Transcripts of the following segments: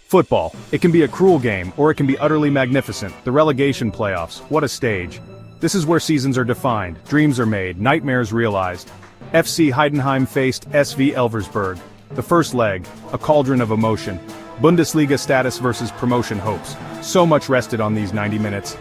Football. It can be a cruel game, or it can be utterly magnificent. The relegation playoffs. What a stage. This is where seasons are defined, dreams are made, nightmares realized. FC Heidenheim faced SV Elversberg. The first leg, a cauldron of emotion. Bundesliga status versus promotion hopes. So much rested on these 90 minutes.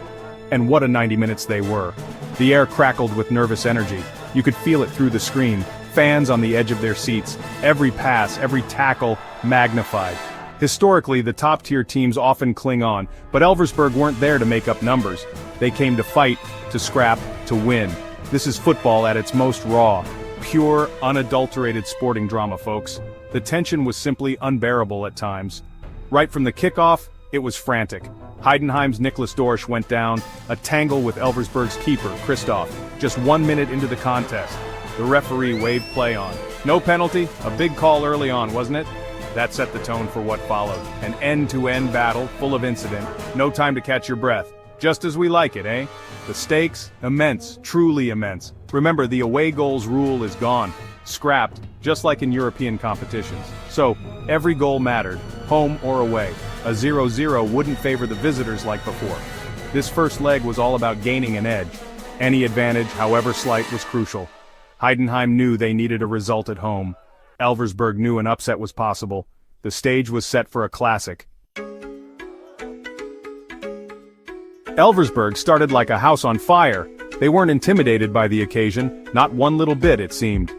And what a 90 minutes they were. The air crackled with nervous energy. You could feel it through the screen. Fans on the edge of their seats. Every pass, every tackle, magnified. Historically, the top-tier teams often cling on, but Elversberg weren't there to make up numbers. They came to fight, to scrap, to win. This is football at its most raw. Pure, unadulterated sporting drama, folks. The tension was simply unbearable at times. Right from the kickoff, it was frantic. Heidenheim's Niklas Dorsch went down, a tangle with Elversberg's keeper, Christoph, just 1 minute into the contest. The referee waved play on. No penalty, a big call early on, wasn't it? That set the tone for what followed. An end-to-end battle, full of incident, no time to catch your breath. Just as we like it, eh? The stakes, immense, truly immense. Remember, the away goals rule is gone. Scrapped, just like in European competitions. So, every goal mattered, home or away. A 0-0 wouldn't favor the visitors like before. This first leg was all about gaining an edge. Any advantage, however slight, was crucial. Heidenheim knew they needed a result at home. Elversberg knew an upset was possible. The stage was set for a classic. Elversberg started like a house on fire. They weren't intimidated by the occasion, not one little bit it seemed.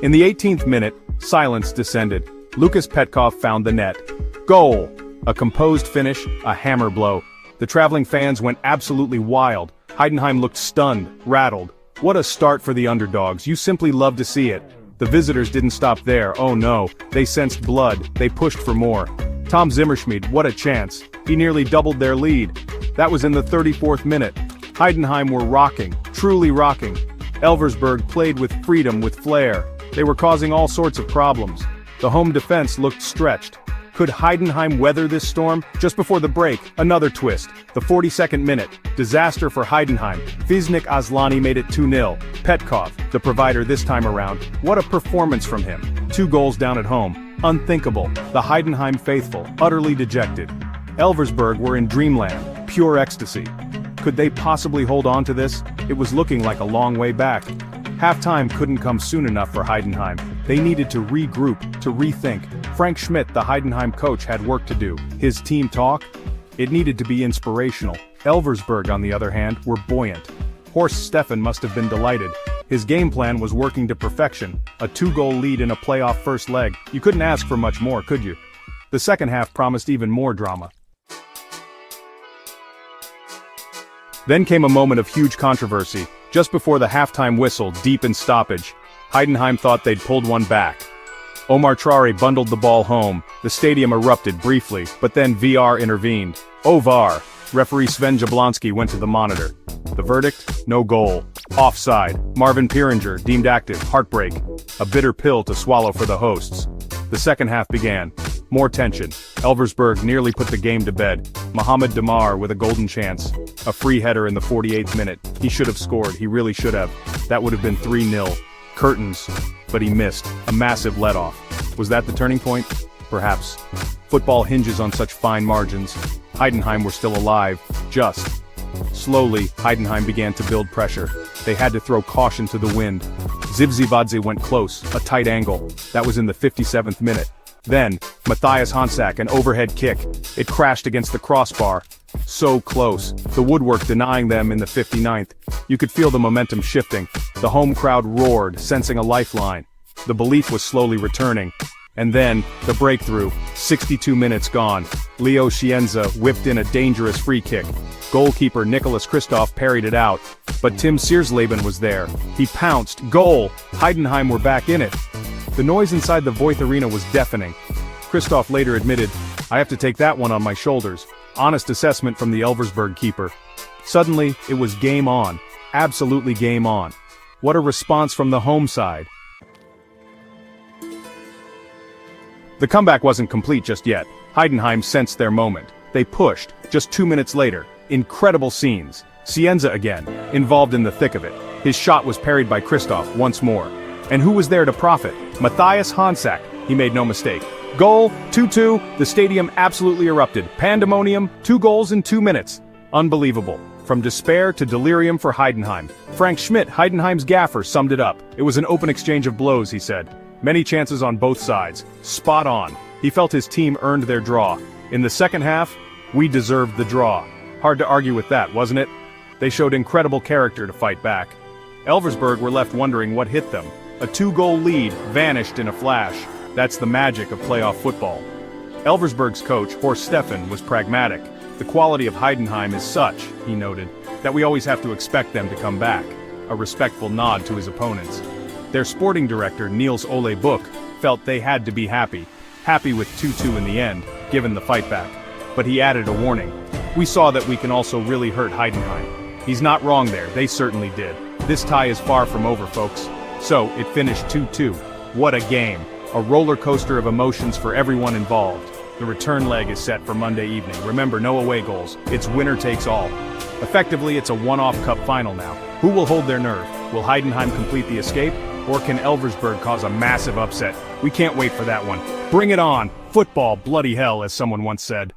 In the 18th minute, silence descended. Lukas Petkov found the net. Goal! A composed finish, a hammer blow. The traveling fans went absolutely wild. Heidenheim looked stunned, rattled. What a start for the underdogs, you simply love to see it. The visitors didn't stop there, oh no, they sensed blood, they pushed for more. Tom Zimmerschmid, what a chance, he nearly doubled their lead. That was in the 34th minute. Heidenheim were rocking, truly rocking. Elversberg played with freedom, with flair. They were causing all sorts of problems. The home defense looked stretched. Could Heidenheim weather this storm? Just before the break, another twist. The 42nd minute. Disaster for Heidenheim. Fisnik Asllani made it 2-0. Petkov, the provider this time around. What a performance from him. 2 goals down at home. Unthinkable. The Heidenheim faithful, utterly dejected. Elversberg were in dreamland, pure ecstasy. Could they possibly hold on to this? It was looking like a long way back. Halftime couldn't come soon enough for Heidenheim. They needed to regroup, to rethink. Frank Schmidt, the Heidenheim coach, had work to do. His team talk? It needed to be inspirational. Elversberg, on the other hand, were buoyant. Horst Steffen must have been delighted. His game plan was working to perfection. A 2-goal lead in a playoff first leg. You couldn't ask for much more, could you? The second half promised even more drama. Then came a moment of huge controversy. Just before the halftime whistle, deep in stoppage, Heidenheim thought they'd pulled one back. Omar Traore bundled the ball home. The stadium erupted briefly, but then VR intervened. Oh VAR! Referee Sven Jablonski went to the monitor. The verdict? No goal. Offside. Marvin Pieringer deemed active. Heartbreak. A bitter pill to swallow for the hosts. The second half began. More tension. Elversberg nearly put the game to bed. Mohamed Damar with a golden chance. A free header in the 48th minute. He should have scored, he really should have. That would have been 3-0. Curtains. But he missed. A massive let-off. Was that the turning point? Perhaps. Football hinges on such fine margins. Heidenheim were still alive. Just. Slowly, Heidenheim began to build pressure. They had to throw caution to the wind. Zivzivadze went close, a tight angle. That was in the 57th minute. Then, Mathias Honsak, an overhead kick. It crashed against the crossbar. So close. The woodwork denying them in the 59th. You could feel the momentum shifting. The home crowd roared, sensing a lifeline. The belief was slowly returning. And then, the breakthrough. 62 minutes gone. Leo Scienza whipped in a dangerous free kick. Goalkeeper Nicholas Christoph parried it out. But Tim Siersleben was there. He pounced. Goal! Heidenheim were back in it. The noise inside the Voith Arena was deafening. Christoph later admitted, "I have to take that one on my shoulders." Honest assessment from the Elversberg keeper. Suddenly, it was game on. Absolutely game on. What a response from the home side. The comeback wasn't complete just yet. Heidenheim sensed their moment. They pushed. Just 2 minutes later. Incredible scenes. Cienza again, involved in the thick of it. His shot was parried by Christoph once more. And who was there to profit? Mathias Honsak. He made no mistake. Goal, 2-2, the stadium absolutely erupted. Pandemonium, 2 goals in 2 minutes. Unbelievable. From despair to delirium for Heidenheim. Frank Schmidt, Heidenheim's gaffer, summed it up. It was an open exchange of blows, he said. Many chances on both sides. Spot on. He felt his team earned their draw. In the second half, we deserved the draw. Hard to argue with that, wasn't it? They showed incredible character to fight back. Elversberg were left wondering what hit them. A 2-goal lead vanished in a flash. That's the magic of playoff football. Elversberg's coach, Horst Steffen, was pragmatic. The quality of Heidenheim is such, he noted, that we always have to expect them to come back. A respectful nod to his opponents. Their sporting director, Niels Ole Buch, felt they had to be happy. Happy with 2-2 in the end, given the fight back. But he added a warning. We saw that we can also really hurt Heidenheim. He's not wrong there, they certainly did. This tie is far from over, folks. So, it finished 2-2. What a game. A roller coaster of emotions for everyone involved. The return leg is set for Monday evening. Remember, no away goals. It's winner takes all. Effectively, it's a one-off cup final now. Who will hold their nerve? Will Heidenheim complete the escape? Or can Elversberg cause a massive upset? We can't wait for that one. Bring it on! Football, bloody hell, as someone once said.